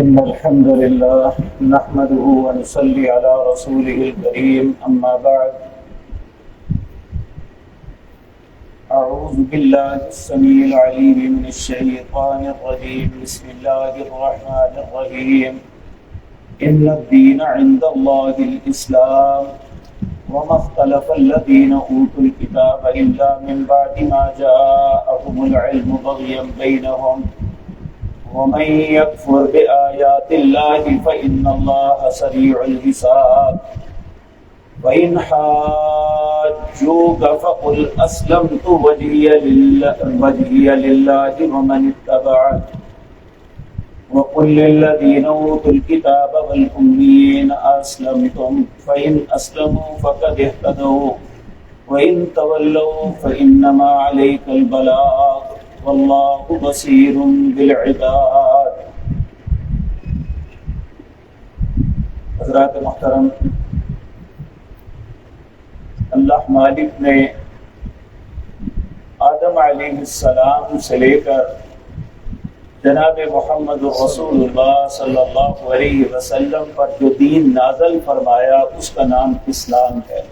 إن الحمد لله نحمده ونصلي على رسوله الكريم أما بعد أعوذ بالله السميع العليم من الشيطان الرجيم بسم الله الرحمن الرحيم إن الدين عند الله الإسلام وما اختلف الذين أوتوا الكتاب إلا من بعد ما جاءهم العلم بغيا بينهم ومن يكفر بآيات الله فإن الله سريع الحساب وإن حاجوك فقل أسلمت وجهي لله ومن اتبعني وقل للذين أوتوا الكتاب والأميين أسلمتم فإن أسلموا فقد اهتدوا وإن تولوا فإنما عليك البلاغ واللہ بصیر بالعباد۔ حضرات محترم، اللہ مالک نے آدم علیہ السلام سے لے کر جناب محمد رسول اللہ صلی اللہ علیہ وسلم پر جو دین نازل فرمایا اس کا نام اسلام ہے۔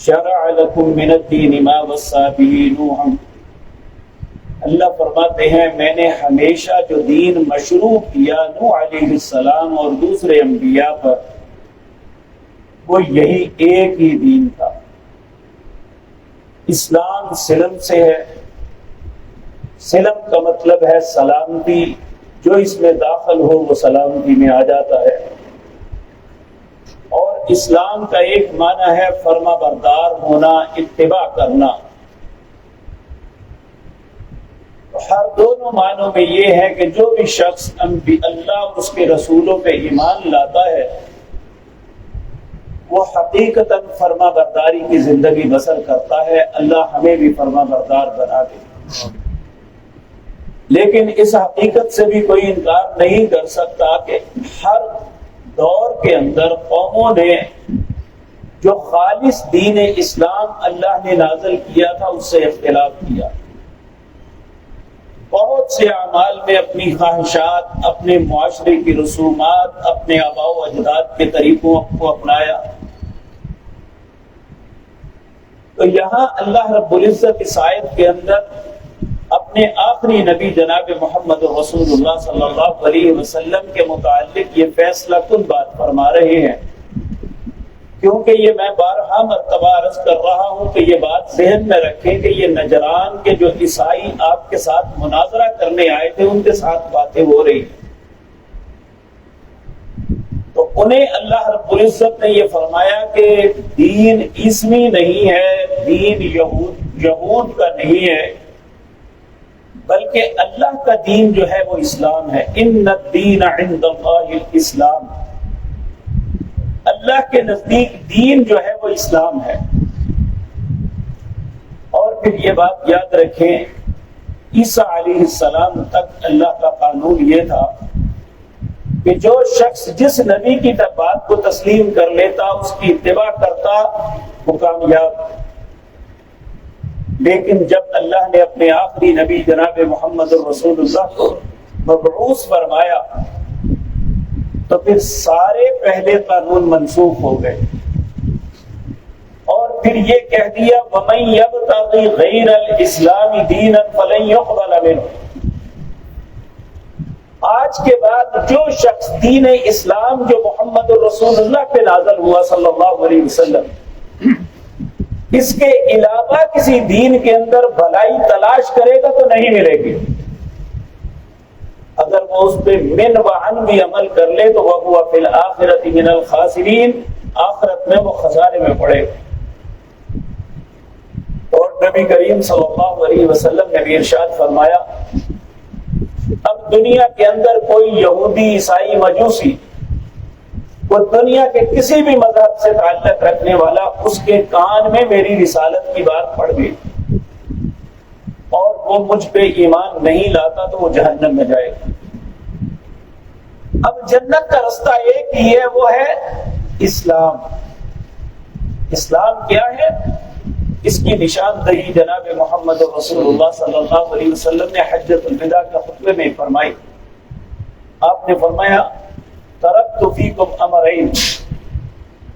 شرع لکم من الدین ما وصی به نوح، اللہ فرماتے ہیں میں نے ہمیشہ جو دین مشروع کیا نوح علیہ السلام اور دوسرے انبیاء پر وہ یہی ایک ہی دین تھا۔ اسلام سلم سے ہے، سلم کا مطلب ہے سلامتی، جو اس میں داخل ہو وہ سلامتی میں آ جاتا ہے، اور اسلام کا ایک معنی ہے فرما بردار ہونا، اتباع کرنا۔ ہر دونوں معنوں میں یہ ہے کہ جو بھی شخص اللہ اور اس کے رسولوں پہ ایمان لاتا ہے وہ حقیقتاً فرما برداری کی زندگی بسر کرتا ہے۔ اللہ ہمیں بھی فرما بردار بنا دے۔ لیکن اس حقیقت سے بھی کوئی انکار نہیں کر سکتا کہ ہر دور کے اندر قوموں نے جو خالص دین اسلام اللہ نے نازل کیا تھا اس سے اختلاف کیا۔ بہت سے اعمال میں اپنی خواہشات، اپنے معاشرے کی رسومات، اپنے آباء و اجداد کے طریقوں کو اپنایا۔ تو یہاں اللہ رب العزت اس آیت کے اندر اپنے آخری نبی جناب محمد رسول اللہ صلی اللہ علیہ وسلم کے متعلق یہ فیصلہ کن بات فرما رہے ہیں، کیونکہ یہ میں بارہا مرتبہ عرض کر رہا ہوں کہ یہ بات ذہن میں رکھیں کہ یہ نجران کے جو عیسائی آپ کے ساتھ مناظرہ کرنے آئے تھے ان کے ساتھ باتیں ہو رہی، تو انہیں اللہ رب العزت نے یہ فرمایا کہ دین عیسوی نہیں ہے، دین یہود کا نہیں ہے، بلکہ اللہ کا دین جو ہے وہ اسلام ہے۔ ان الدین عند اللہ الاسلام، اللہ کے نزدیک دین جو ہے وہ اسلام ہے۔ اور پھر یہ بات یاد رکھیں، عیسیٰ علیہ السلام تک اللہ کا قانون یہ تھا کہ جو شخص جس نبی کی بات کو تسلیم کر لیتا، اس کی اتباع کرتا، وہ کامیاب۔ لیکن جب اللہ نے اپنے آخری نبی جناب محمد رسول اللہ کو مبعوث فرمایا تو پھر سارے پہلے قانون منسوخ ہو گئے، اور پھر یہ کہہ دیا وَمَن يَبْتَغِ غَيْرَ الْإِسْلَامِ دِينًا فَلَن يُقْبَلَ مِنْهُ۔ آج کے بعد جو شخص دین اسلام جو محمد رسول اللہ پہ نازل ہوا صلی اللہ علیہ وسلم، اس کے علاوہ کسی دین کے اندر بھلائی تلاش کرے گا تو نہیں ملے گی۔ اگر وہ اس پہ من وعن بھی عمل کر لے تو وَهُوَ فِي الْآخِرَةِ مِنَ الْخَاسِرِينَ، آخرت میں وہ خسارے میں پڑے گا۔ اور نبی کریم صلی اللہ علیہ وسلم نے بھی ارشاد فرمایا اب دنیا کے اندر کوئی یہودی، عیسائی، مجوسی، وہ دنیا کے کسی بھی مذہب سے تعلق رکھنے والا، اس کے کان میں میری رسالت کی بات پڑ گئی اور وہ مجھ پہ ایمان نہیں لاتا تو وہ جہنم میں جائے گا۔ اب جنت کا رستہ ایک ہی ہے، وہ ہے اسلام۔ اسلام کیا ہے؟ اس کی نشاندہی جناب محمد رسول اللہ صلی اللہ علیہ وسلم نے حجۃ الوداع کے خطبے میں فرمائی آپ نے فرمایا ترکت فیکم امرین،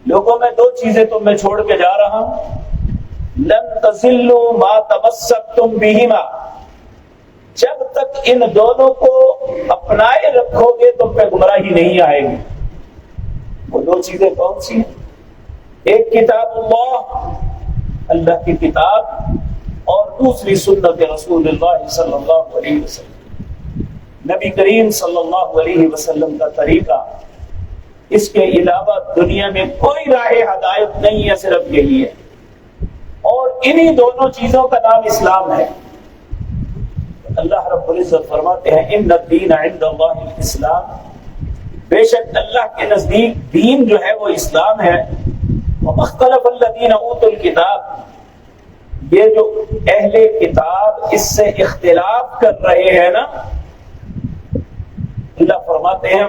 لوگوں میں دو چیزیں تم میں چھوڑ کے جا رہا ہوں، لن تضلوا ما تمسکتم بہما، جب تک ان دونوں کو اپنائے رکھو گے تم پہ گمراہی نہیں آئے گی۔ وہ دو چیزیں کون سی ہیں؟ ایک کتاب اللہ، اللہ کی کتاب، اور دوسری سنت رسول اللہ صلی اللہ علیہ وسلم، نبی کریم صلی اللہ علیہ وسلم کا طریقہ۔ اس کے علاوہ دنیا میں کوئی راہ ہدایت نہیں ہے، صرف یہی ہے، اور انہی دونوں چیزوں کا نام اسلام ہے۔ اللہ رب العزت فرماتے ہیں ان الدین عند اللہ الاسلام، بے شک اللہ کے نزدیک دین جو ہے وہ اسلام ہے۔ وَمَخْتَلَفَ الَّذِينَ أُوتُوا الْكِتَابَ، یہ جو اہل کتاب اس سے اختلاف کر رہے ہیں نا، اللہ فرماتے ہیں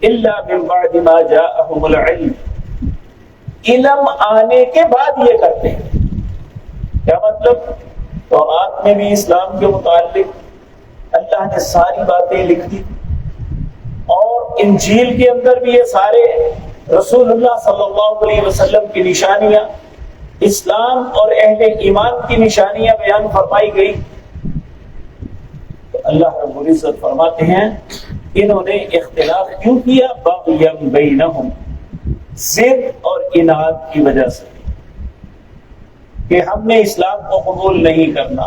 إِلَّا مِن بَعْدِ مَا جَاءَهُمُ الْعِلْمُ، علم آنے کے بعد یہ کرتے ہیں۔ کیا مطلب؟ تورات میں بھی اسلام کے متعلق اللہ نے ساری باتیں لکھ دی، اور انجیل کے اندر بھی یہ سارے رسول اللہ صلی اللہ علیہ وسلم کی نشانیاں، اسلام اور اہل ایمان کی نشانیاں بیان فرمائی گئی۔ تو اللہ رب العزت فرماتے ہیں انہوں نے اختلاف کیوں کیا؟ بغیا بینہم، ضد اور اناد کی وجہ سے، کہ ہم نے اسلام کو قبول نہیں کرنا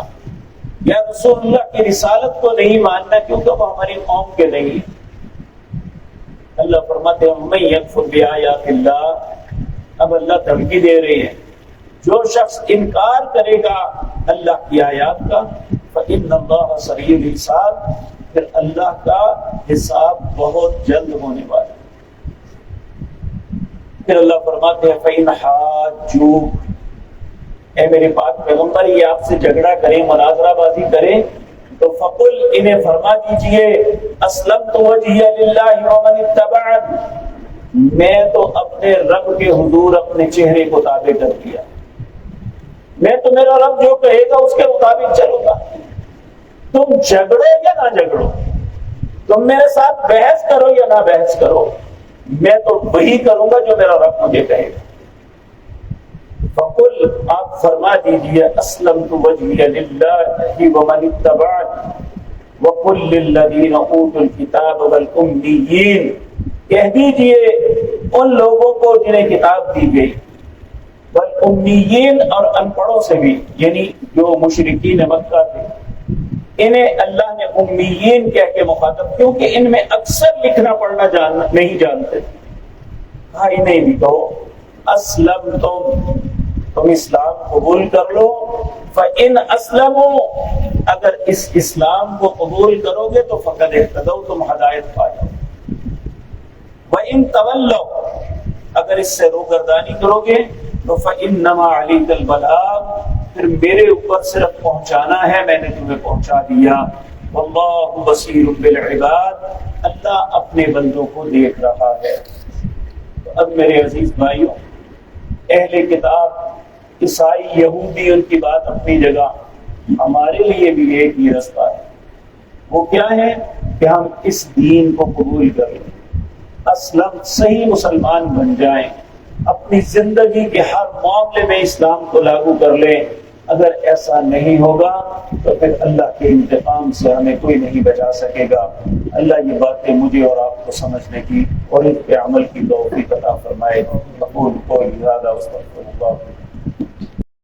یا رسول اللہ کی رسالت کو نہیں ماننا کیونکہ وہ ہماری قوم کے نہیں۔ اللہ فرماتے ہیں من یکفر بآیات اللہ، اب اللہ دھمکی دے رہے ہیں جو شخص انکار کرے گا اللہ کی آیات کا، فإن اللہ سریع الحساب، پھر اللہ کا حساب بہت جلد ہونے والا ہے۔ پھر اللہ فرماتے ہیں فإن حاجوک، اے میرے پاک پیغمبر یہ آپ سے جھگڑا کریں، مناظرہ بازی کریں، تو فقل، انہیں فرما دیجئے اسلمت وجہی للہ ومن اتبعن، میں تو اپنے رب کے حضور اپنے چہرے کو تابع کر دیا، میں تو میرا رب جو کہے گا اس کے مطابق چلوں گا۔ تم جھگڑو یا نہ جھگڑو، تم میرے ساتھ بحث کرو یا نہ بحث کرو، میں تو وہی کروں گا جو میرا رب مجھے کہے گا۔ فقل، آپ فرما دیجئے اسلمت وجہی للہ ومن اتبعن وقل للذین اوتوا الکتاب والامیین، کہہ دیجئے ان لوگوں کو جنہیں کتاب دی گئی، والامیین، اور ان پڑھوں سے بھی، یعنی جو مشرکین مکہ تھے، انہیں اللہ نے امیین کہہ کے مخاطب، کیونکہ ان میں اکثر لکھنا پڑھنا نہیں جانتے، کہا انہیں بھی کہو اسلمتم، تم اسلام قبول کر لو، فَإِنْ أَسْلَمُوا، اگر اس اسلام کو قبول کرو گے تو فقد اہتدوا، تم ہدایت پا جاؤ، وَإِنْ تَوَلَّوْا، اگر اس سے روگردانی کرو گے تو فَإِنَّمَا عَلَيْكَ الْبَلَاغُ، پھر میرے اوپر صرف پہنچانا ہے، میں نے تمہیں پہنچا دیا، وَاللَّهُ بَصِيرٌ بِالْعِبَادِ، اللہ اپنے بندوں کو دیکھ رہا ہے۔ تو اب میرے عزیز بھائیوں، اہل کتاب عیسائی یہودی ان کی بات اپنی جگہ، ہمارے لیے بھی ایک ہی رستہ ہے، وہ کیا ہے کہ ہم اس دین کو قبول کریں، اسلم، صحیح مسلمان بن جائیں، اپنی زندگی کے ہر معاملے میں اسلام کو لاگو کر لیں۔ اگر ایسا نہیں ہوگا تو پھر اللہ کے انتقام سے ہمیں کوئی نہیں بچا سکے گا۔ اللہ یہ باتیں مجھے اور آپ کو سمجھنے کی اور ان پہ عمل کی توفیق عطا فرمائے۔ اقول قولی ھذا واستغفر اللہ۔